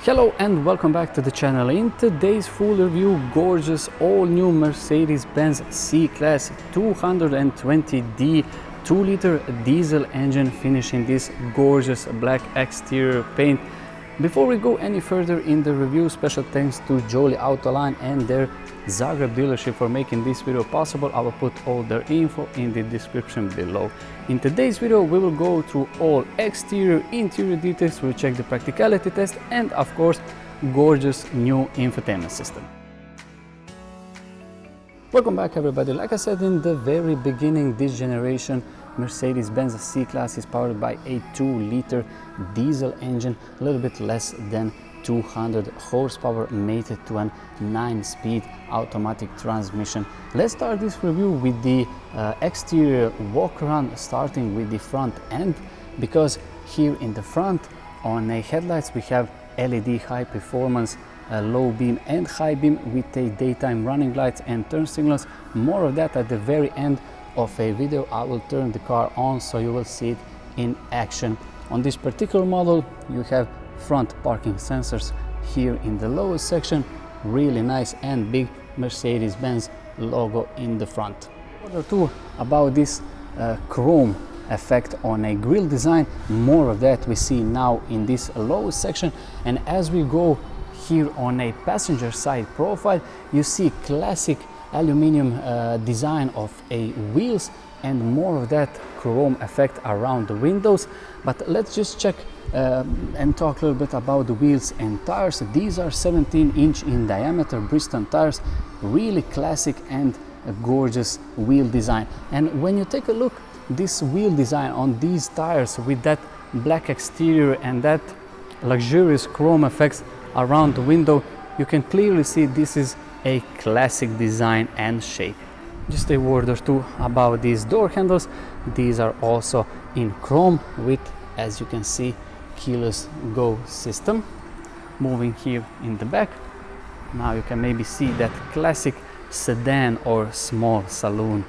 Hello and welcome back to the channel. In today's full review, gorgeous all new Mercedes-Benz C-Class 220d 2-liter diesel engine finishing this gorgeous black exterior paint. Before we go any further in the review, special thanks to Jolly AUTOline and their Zagreb dealership for making this video possible. I will put all their info in the description below. In today's video we will go through all exterior, interior details, we'll check the practicality test and of course gorgeous new infotainment system. Welcome back everybody. Like I said in the very beginning, this generation Mercedes-Benz C-Class is powered by a 2-liter diesel engine, a little bit less than 200 horsepower, mated to a 9-speed automatic transmission. Let's start this review with the exterior walk-around, starting with the front end, because here in the front on the headlights we have LED high performance low beam and high beam with a daytime running lights and turn signals. More of that at the very end of a video. I will turn the car on so you will see it in action. On this particular model you have front parking sensors here in the lowest section, really nice and big Mercedes-Benz logo in the front. Word or two about this chrome effect on a grille design. More of that we see now in this lowest section, and as we go here on a passenger side profile you see classic aluminum design of a wheels and more of that chrome effect around the windows. But let's just check and talk a little bit about the wheels and tires. These are 17-inch in diameter Bristol tires, really classic and gorgeous wheel design. And when you take a look this wheel design on these tires with that black exterior and that luxurious chrome effects around the window, you can clearly see this is a classic design and shape. Just a word or two about these door handles. These are also in chrome with, as you can see, keyless go system. Moving here in the back, now you can maybe see that classic sedan or small saloon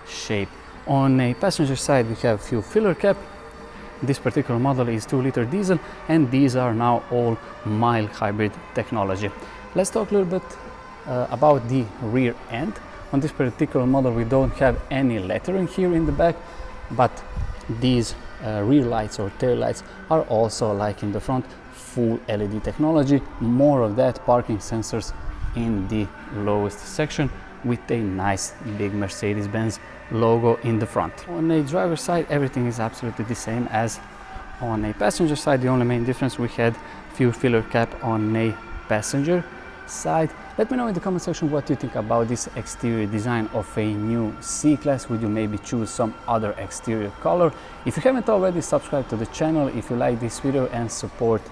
shape. On a passenger side we have fuel filler cap. This particular model is 2-liter diesel and these are now all mild hybrid technology. Let's talk a little bit about the rear end. On this particular model we don't have any lettering here in the back, but these rear lights or tail lights are also like in the front, full LED technology. More of that, parking sensors in the lowest section with a nice big Mercedes-Benz logo in the front. On a driver's side everything is absolutely the same as on a passenger side. The only main difference, we had fuel filler cap on a passenger side. Let me know in the comment section what you think about this exterior design of a new C-Class. Would you maybe choose some other exterior color? If you haven't already, subscribe to the channel if you like this video and support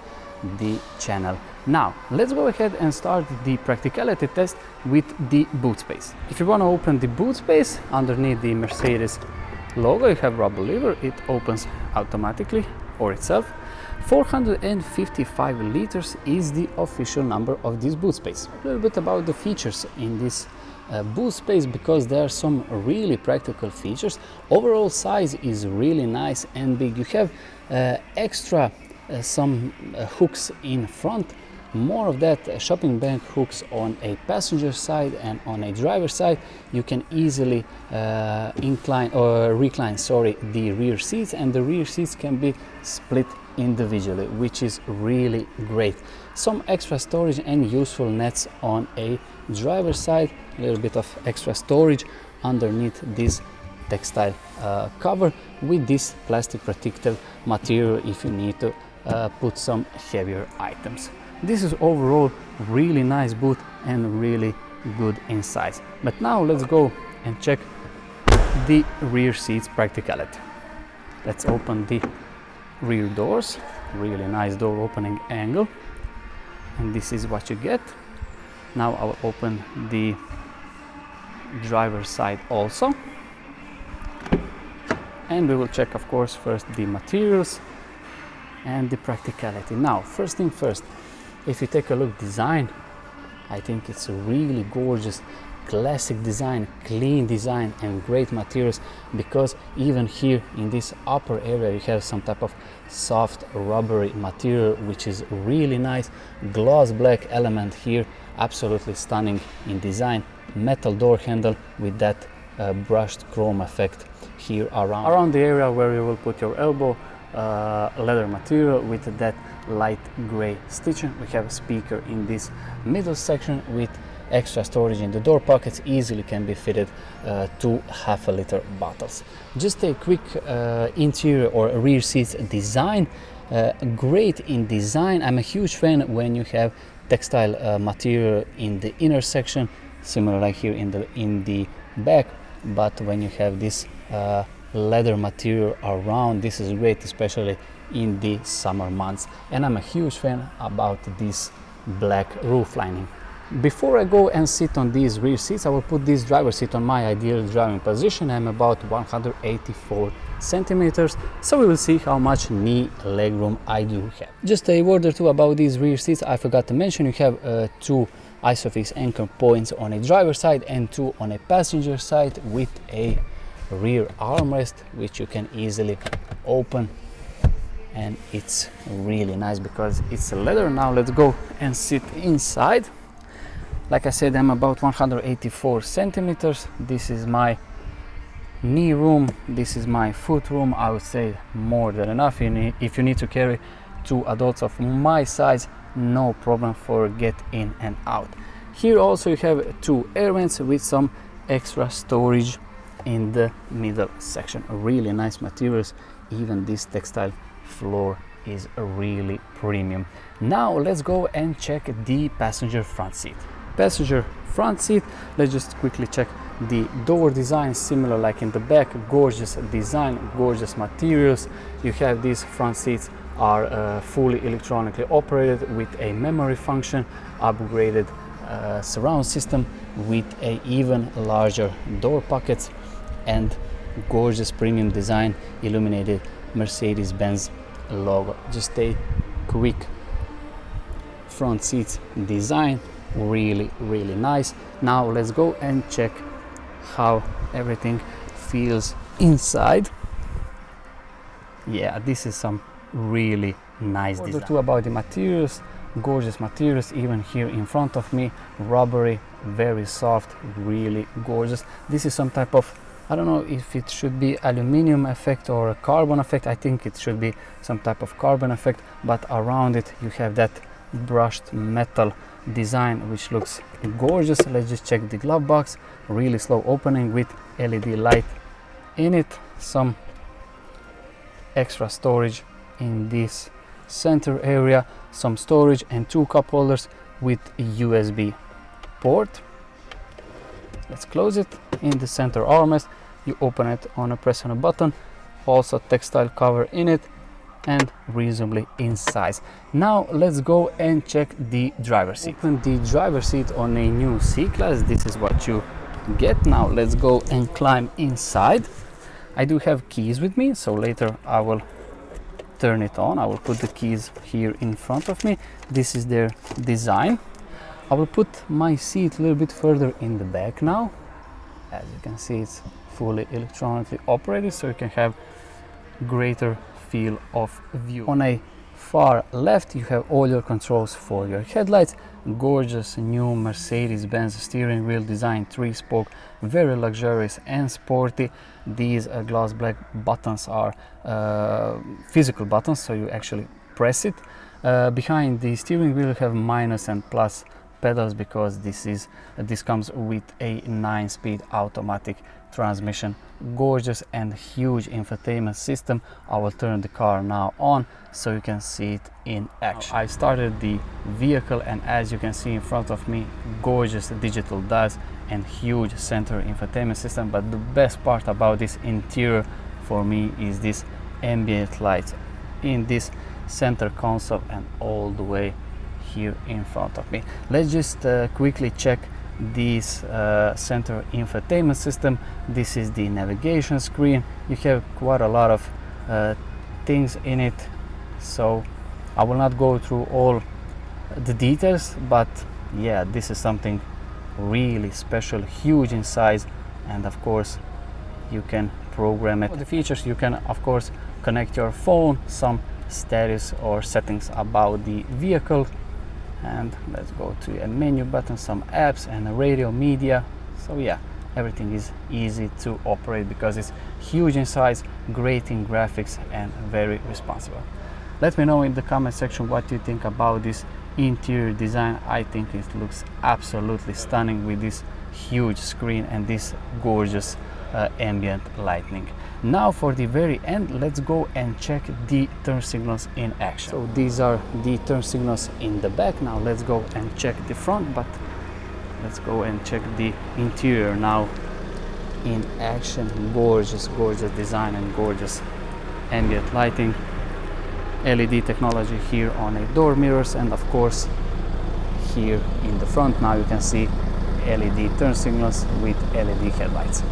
the channel. Now let's go ahead and start the practicality test with the boot space. If you want to open the boot space, underneath the Mercedes logo you have rubber lever. It opens automatically or itself. 455 liters is the official number of this boot space. A little bit about the features in this boot space, because there are some really practical features. Overall size is really nice and big. You have extra some hooks in front. More of that, shopping bag hooks on a passenger side and on a driver side. You can easily recline the rear seats, and the rear seats can be split individually, which is really great. Some extra storage and useful nets on a driver's side. A little bit of extra storage underneath this textile cover with this plastic protective material if you need to put some heavier items. This is overall really nice boot and really good inside. But now let's go and check the rear seats practicality. Let's open the rear doors. Really nice door opening angle, and this is what you get. Now I'll open the driver's side also, and we will check of course first the materials and the practicality. Now first thing first, if you take a look design, I think it's a really gorgeous classic design, clean design, and great materials, because even here in this upper area you have some type of soft rubbery material which is really nice. Gloss black element here, absolutely stunning in design. Metal door handle with that brushed chrome effect here around the area where you will put your elbow. Leather material with that light gray stitching. We have a speaker in this middle section with extra storage in the door pockets, easily can be fitted 2 half-liter bottles. Just a quick interior or rear seats design. Great in design. I'm a huge fan when you have textile material in the inner section, similar like here in the back, but when you have this leather material around, this is great, especially in the summer months. And I'm a huge fan about this black roof lining. Before I go and sit on these rear seats, I will put this driver seat on my ideal driving position. I'm about 184 centimeters, so we will see how much knee legroom I do have. Just a word or two about these rear seats. I forgot to mention, you have 2 ISOFIX anchor points on a driver side and 2 on a passenger side, with a rear armrest which you can easily open, and it's really nice because it's leather. Now let's go and sit inside. Like I said, I'm about 184 centimeters. This is my knee room, this is my foot room. I would say more than enough. If you need to carry 2 adults of my size, no problem for get in and out. Here also you have 2 air vents with some extra storage in the middle section. Really nice materials. Even this textile floor is really premium. Now let's go and check the passenger front seat. Passenger front seat, let's just quickly check the door design, similar like in the back. Gorgeous design, gorgeous materials. You have these front seats are fully electronically operated with a memory function, upgraded surround system with a even larger door pockets, and gorgeous premium design, illuminated Mercedes-Benz logo. Just a quick front seats design, really nice. Now let's go and check how everything feels inside. Yeah, this is some really nice design. Too about the materials, gorgeous materials. Even here in front of me, rubbery, very soft, really gorgeous. This is some type of, I don't know if it should be aluminum effect or a carbon effect. I think it should be some type of carbon effect, but around it you have that brushed metal design which looks gorgeous. Let's just check the glove box. Really slow opening with LED light in it. Some extra storage in this center area, some storage and 2 cup holders with a USB port. Let's close it. In the center armrest, you open it on a press on a button. Also textile cover in it and reasonably in size. Now let's go and check the driver seat. Open the driver seat on a new C-Class. This is what you get. Now let's go and climb inside. I do have keys with me, so later I will turn it on. I will put the keys here in front of me. This is their design. I will put my seat a little bit further in the back now. As you can see, it's fully electronically operated, so you can have greater feel of view. On a far left you have all your controls for your headlights. Gorgeous new Mercedes-Benz steering wheel design, 3-spoke, very luxurious and sporty. These gloss black buttons are physical buttons, so you actually press it. Behind the steering wheel you have minus and plus pedals, because this comes with a 9-speed automatic transmission. Gorgeous and huge infotainment system. I will turn the car now on so you can see it in action. I started the vehicle, and as you can see in front of me, gorgeous digital dials and huge center infotainment system. But the best part about this interior for me is this ambient lights in this center console and all the way here in front of me. Let's just quickly check this center infotainment system. This is the navigation screen. You have quite a lot of things in it, so I will not go through all the details, but yeah, this is something really special, huge in size, and of course you can program it. For the features, you can of course connect your phone, some status or settings about the vehicle, and let's go to a menu button, some apps and a radio media. So yeah, everything is easy to operate because it's huge in size, great in graphics, and very responsible. Let me know in the comment section what you think about this interior design. I think it looks absolutely stunning with this huge screen and this gorgeous ambient lighting. Now for the very end, let's go and check the turn signals in action. So these are the turn signals in the back. Now let's go and check the front, but let's go and check the interior now in action. Gorgeous, gorgeous design and gorgeous ambient lighting. LED technology here on a door mirrors, and of course here in the front now you can see LED turn signals with LED headlights.